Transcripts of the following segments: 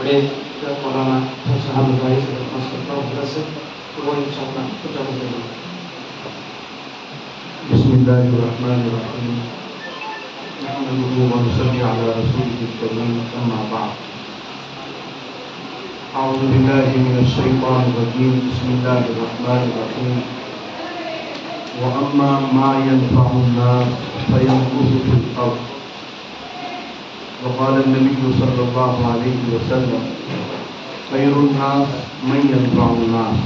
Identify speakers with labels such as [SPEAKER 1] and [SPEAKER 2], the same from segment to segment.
[SPEAKER 1] بڑے مولانا صاحب بھائی سے درخواست کرتا ہوں حضرت سے تو وہ انشاءاللہ کچھ عرض کریں گے۔
[SPEAKER 2] بسم اللہ الرحمن الرحیم نحمده ونصلی علی رسوله الکریم اما بعد اعوذ باللہ من الشیطان الرجیم بسم اللہ الرحمن الرحیم واما ما ينفع الناس فيمكث في الارض وقال النبي صلی اللہ علیہ وسلم خیر الناس من ينفع الناس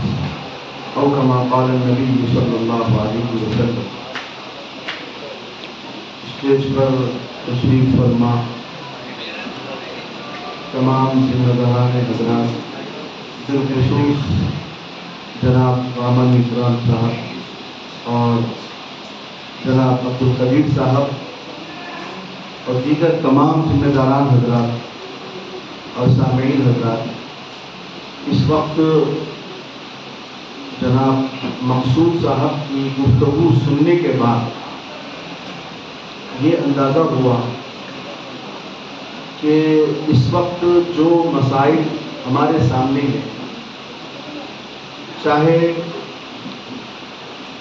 [SPEAKER 2] او كما قال النبي صلی اللہ علیہ وسلم۔ اسٹیج پر تشریف فرما تمام ذمہ داران حضرات، بالخصوص جناب رامن مشران صاحب اور جناب عبدالقدیر صاحب اور دیگر تمام ذمہ داران حضرات اور سامعین حضرات، اس وقت جناب مقصود صاحب کی گفتگو سننے کے بعد یہ اندازہ ہوا کہ اس وقت جو مسائل ہمارے سامنے ہیں، چاہے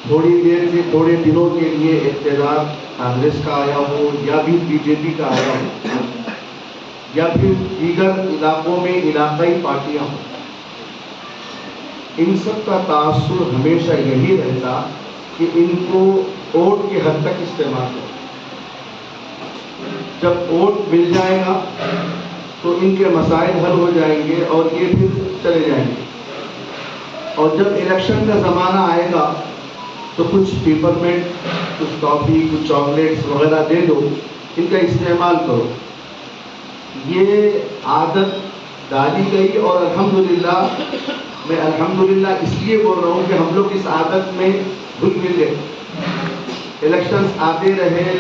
[SPEAKER 2] تھوڑی دیر کے تھوڑے دنوں کے لیے اقتدار کانگریس کا آیا ہو یا بھی بی جے پی کا آیا ہو یا پھر دیگر علاقوں میں علاقائی پارٹیاں ہوں، ان سب کا تاثر ہمیشہ یہی رہتا کہ ان کو ووٹ کے حد تک استعمال کرو۔ جب ووٹ مل جائے گا تو ان کے مسائل حل ہو جائیں گے اور یہ پھر چلے جائیں گے، اور جب الیکشن کا زمانہ آئے گا تو کچھ پیپرمنٹ، کچھ ٹافی، کچھ چاکلیٹس وغیرہ دے دو، ان کا استعمال کرو۔ یہ عادت ڈالی گئی اور الحمدللہ، میں الحمدللہ اس لیے بول رہا ہوں کہ ہم لوگ اس عادت میں گھل مل گئے۔ الیکشنز آتے رہے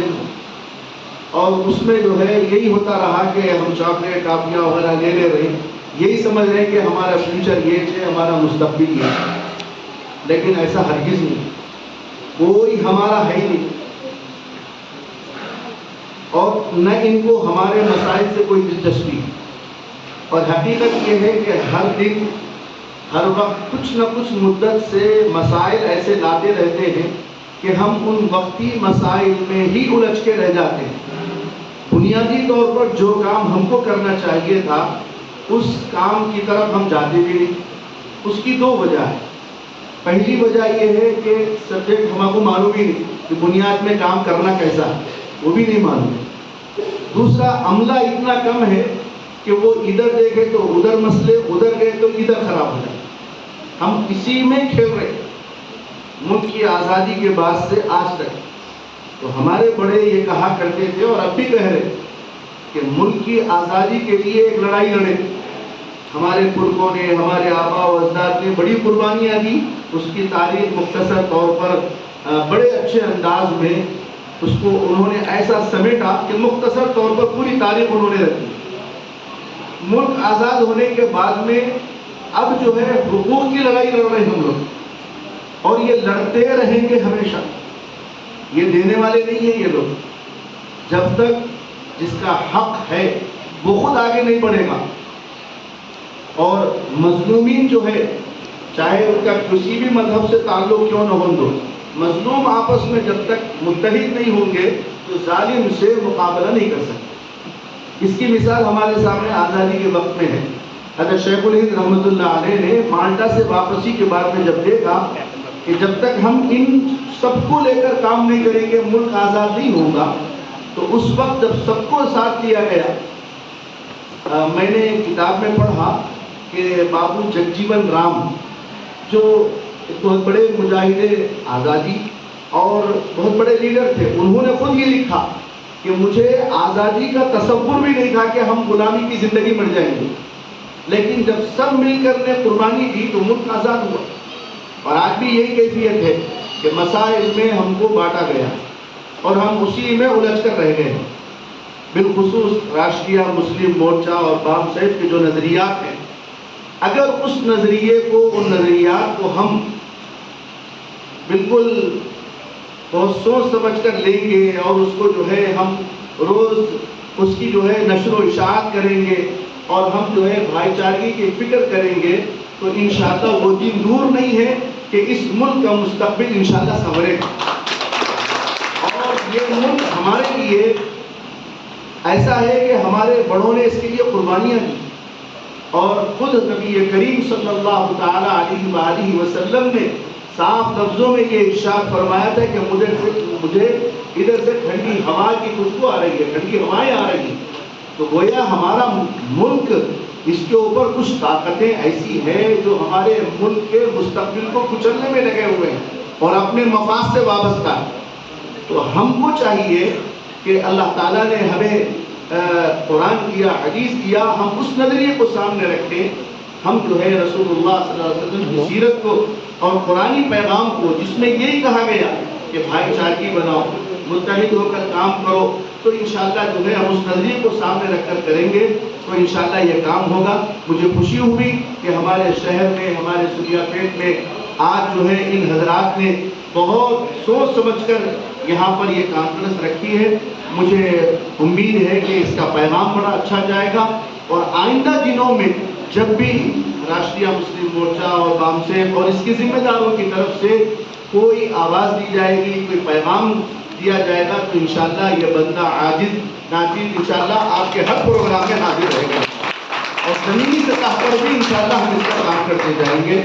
[SPEAKER 2] اور اس میں جو ہے یہی ہوتا رہا کہ ہم چاکلیٹ ٹافیاں وغیرہ لے لے رہے ہیں، یہی سمجھ رہے ہیں کہ ہمارا فیوچر یہ ہے، ہمارا مستقبل یہ ہے، لیکن ایسا ہرگز نہیں، کوئی ہمارا ہے ہی نہیں، اور نہ ان کو ہمارے مسائل سے کوئی دلچسپی۔ اور حقیقت یہ ہے کہ ہر دن ہر وقت کچھ نہ کچھ مدت سے مسائل ایسے لاتے رہتے ہیں کہ ہم ان وقتی مسائل میں ہی الجھ کے رہ جاتے ہیں۔ بنیادی طور پر جو کام ہم کو کرنا چاہیے تھا اس کام کی طرف ہم جاتے بھی نہیں۔ اس کی دو وجہ ہے۔ پہلی وجہ یہ ہے کہ سبجیکٹ ہم کو معلوم ہی نہیں کہ بنیاد میں کام کرنا کیسا ہے، وہ بھی نہیں معلوم۔ دوسرا، عملہ اتنا کم ہے کہ وہ ادھر دیکھے تو ادھر مسئلے، ادھر گئے تو ادھر خراب ہو جائے۔ ہم اسی میں کھیل رہے ملک کی آزادی کے بعد سے آج تک۔ تو ہمارے بڑے یہ کہا کرتے تھے اور اب بھی کہہ رہے کہ ملک کی آزادی کے لیے ایک لڑائی لڑے۔ ہمارے پرکھوں نے، ہمارے آباء و اجداد نے بڑی قربانیاں دی، اس کی تاریخ مختصر طور پر بڑے اچھے انداز میں اس کو انہوں نے ایسا سمیٹا کہ مختصر طور پر پوری تاریخ انہوں نے رکھی۔ ملک آزاد ہونے کے بعد میں اب جو ہے حقوق کی لڑائی لڑ رہے ہیں ہم لوگ، اور یہ لڑتے رہیں گے ہمیشہ، یہ دینے والے نہیں ہیں یہ لوگ۔ جب تک جس کا حق ہے وہ خود آگے نہیں بڑھے گا، اور مظلومین جو ہے، چاہے ان کا کسی بھی مذہب سے تعلق کیوں نہ ہو، مظلوم آپس میں جب تک متحد نہیں ہوں گے تو ظالم سے مقابلہ نہیں کر سکتے۔ اس کی مثال ہمارے سامنے آزادی کے وقت میں ہے۔ حضرت شیخ الہند رحمۃ اللہ علیہ نے مالٹا سے واپسی کے بعد میں جب دیکھا کہ جب تک ہم ان سب کو لے کر کام نہیں کریں گے ملک آزاد نہیں ہوگا، تو اس وقت جب سب کو ساتھ دیا گیا، میں نے کتاب میں پڑھا کہ بابو جگجیون رام جو بہت بڑے مجاہد آزادی اور بہت بڑے لیڈر تھے، انہوں نے خود یہ لکھا کہ مجھے آزادی کا تصور بھی نہیں تھا کہ ہم غلامی کی زندگی مر جائیں گے، لیکن جب سب مل کر نے قربانی دی تو ملک آزاد ہوا۔ اور آج بھی یہی کیفیت ہے کہ مسائل میں ہم کو بانٹا گیا اور ہم اسی میں الجھ کر رہ گئے۔ بالخصوص راشٹریہ مسلم مورچہ اور بام صاحب کے جو نظریات ہیں، اگر اس نظریے کو، ان نظریات کو ہم بالکل بہت سوچ سمجھ کر لیں گے اور اس کو جو ہے ہم روز اس کی جو ہے نشر و اشاعت کریں گے اور ہم جو ہے بھائی چارگی کی فکر کریں گے تو انشاءاللہ وہ دن دور نہیں ہے کہ اس ملک کا مستقبل انشاءاللہ سنورے گا۔ اور یہ ملک ہمارے لیے ایسا ہے کہ ہمارے بڑوں نے اس کے لیے قربانیاں دی، اور خود نبی کریم صلی اللہ تعالی علیہ وآلہ وسلم نے صاف لفظوں میں یہ ارشاد فرمایا تھا کہ مجھے ادھر سے ٹھنڈی ہوا کی خوشبو آ رہی ہے، ٹھنڈی ہوائیں آ رہی ہیں۔ تو گویا ہمارا ملک، اس کے اوپر کچھ طاقتیں ایسی ہیں جو ہمارے ملک کے مستقبل کو کچلنے میں لگے ہوئے ہیں اور اپنے مفاد سے وابستہ ہیں۔ تو ہم کو چاہیے کہ اللہ تعالیٰ نے ہمیں قرآن دیا، حدیث دیا، ہم اس نظریے کو سامنے رکھیں، ہم جو ہے رسول اللہ صلی اللہ علیہ وسلم کی سیرت کو اور قرآنی پیغام کو، جس میں یہی کہا گیا کہ بھائی چارگی بناؤ، متحد ہو کر کام کرو، تو انشاءاللہ جو ہے ہم اس نظریے کو سامنے رکھ کر کریں گے تو انشاءاللہ یہ کام ہوگا۔ مجھے خوشی ہوئی کہ ہمارے شہر میں، ہمارے سوریا پیٹ میں آج جو ہے ان حضرات نے بہت سوچ سمجھ کر یہاں پر یہ کانفرنس رکھی ہے۔ مجھے امید ہے کہ اس کا پیغام بڑا اچھا جائے گا، اور آئندہ دنوں میں جب بھی راشٹریہ مسلم مورچہ اور بامسیف اور اس کے ذمہ داروں کی طرف سے کوئی آواز دی جائے گی، کوئی پیغام دیا جائے گا، تو انشاءاللہ یہ بندہ عاجز ناچیز انشاءاللہ آپ کے ہر پروگرام میں حاضر رہے گا، اور زمینی سطح پر بھی انشاءاللہ ہم اس پر کام کرتے جائیں گے۔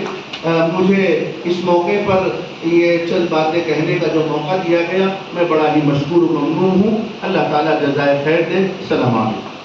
[SPEAKER 2] مجھے اس موقع پر یہ چند باتیں کہنے کا جو موقع دیا گیا، میں بڑا ہی مشکور و ممنون ہوں۔ اللہ تعالیٰ جزائے خیر دے۔ السلام علیکم۔